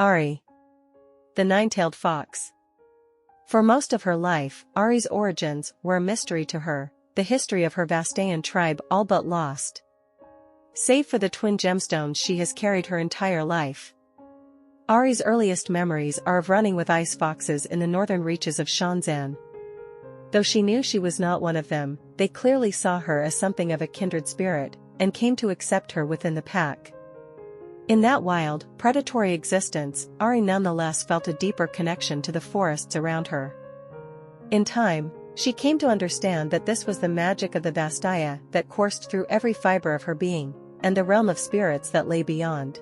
Ahri, the nine-tailed fox. For most of her life, Ahri's origins were a mystery to her, the history of her Vastayan tribe all but lost. Save for the twin gemstones she has carried her entire life. Ahri's earliest memories are of running with ice foxes in the northern reaches of Shanzan. Though she knew she was not one of them, they clearly saw her as something of a kindred spirit, and came to accept her within the pack. In that wild, predatory existence, Ahri nonetheless felt a deeper connection to the forests around her. In time, she came to understand that this was the magic of the vastaya that coursed through every fiber of her being, and the realm of spirits that lay beyond.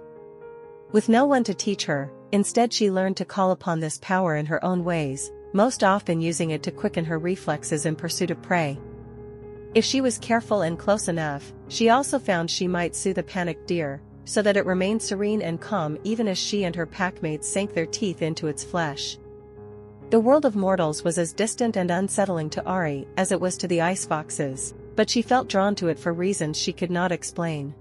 With no one to teach her, instead she learned to call upon this power in her own ways, most often using it to quicken her reflexes in pursuit of prey. If she was careful and close enough, she also found she might soothe a panicked deer, so that it remained serene and calm even as she and her packmates sank their teeth into its flesh. The world of mortals was as distant and unsettling to Ahri as it was to the ice foxes, but she felt drawn to it for reasons she could not explain.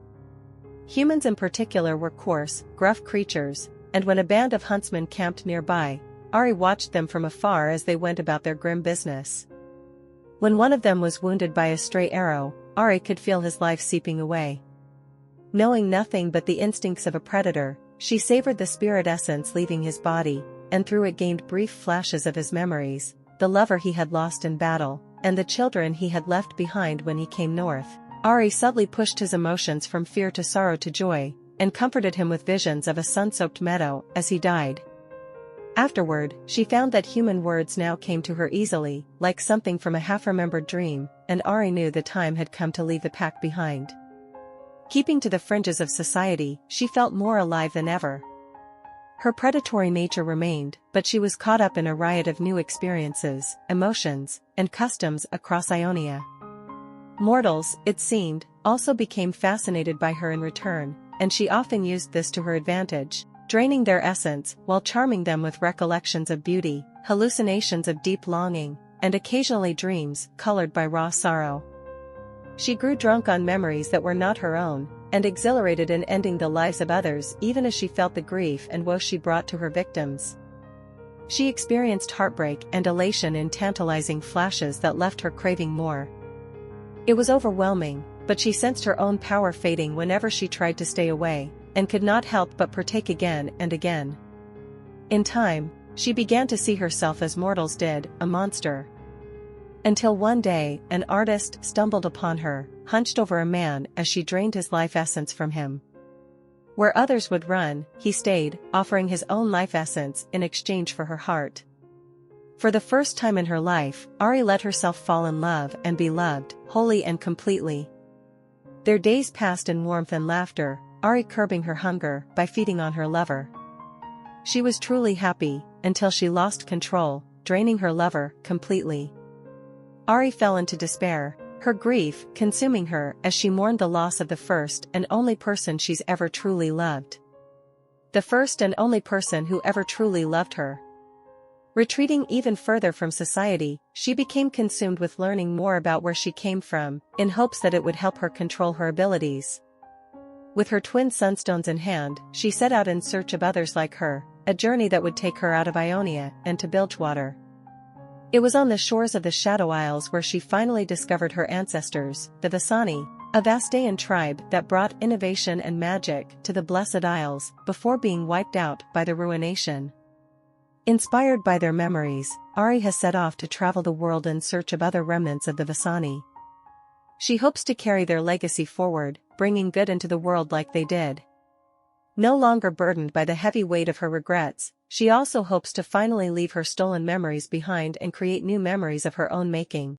Humans in particular were coarse, gruff creatures, and when a band of huntsmen camped nearby, Ahri watched them from afar as they went about their grim business. When one of them was wounded by a stray arrow, Ahri could feel his life seeping away. Knowing nothing but the instincts of a predator, she savored the spirit essence leaving his body, and through it gained brief flashes of his memories, the lover he had lost in battle, and the children he had left behind when he came north. Ahri subtly pushed his emotions from fear to sorrow to joy, and comforted him with visions of a sun-soaked meadow as he died. Afterward, she found that human words now came to her easily, like something from a half-remembered dream, and Ahri knew the time had come to leave the pack behind. Keeping to the fringes of society, she felt more alive than ever. Her predatory nature remained, but she was caught up in a riot of new experiences, emotions, and customs across Ionia. Mortals, it seemed, also became fascinated by her in return, and she often used this to her advantage, draining their essence while charming them with recollections of beauty, hallucinations of deep longing, and occasionally dreams colored by raw sorrow. She grew drunk on memories that were not her own, and exhilarated in ending the lives of others even as she felt the grief and woe she brought to her victims. She experienced heartbreak and elation in tantalizing flashes that left her craving more. It was overwhelming, but she sensed her own power fading whenever she tried to stay away, and could not help but partake again and again. In time, she began to see herself as mortals did, a monster. Until one day, an artist stumbled upon her, hunched over a man as she drained his life essence from him. Where others would run, he stayed, offering his own life essence in exchange for her heart. For the first time in her life, Ahri let herself fall in love and be loved, wholly and completely. Their days passed in warmth and laughter, Ahri curbing her hunger by feeding on her lover. She was truly happy, until she lost control, draining her lover completely. Ahri fell into despair, her grief consuming her as she mourned the loss of the first and only person she's ever truly loved. The first and only person who ever truly loved her. Retreating even further from society, she became consumed with learning more about where she came from, in hopes that it would help her control her abilities. With her twin sunstones in hand, she set out in search of others like her, a journey that would take her out of Ionia and to Bilgewater. It was on the shores of the Shadow Isles where she finally discovered her ancestors, the Vasani, a Vastayan tribe that brought innovation and magic to the Blessed Isles before being wiped out by the Ruination. Inspired by their memories, Ahri has set off to travel the world in search of other remnants of the Vasani. She hopes to carry their legacy forward, bringing good into the world like they did. No longer burdened by the heavy weight of her regrets, she also hopes to finally leave her stolen memories behind and create new memories of her own making.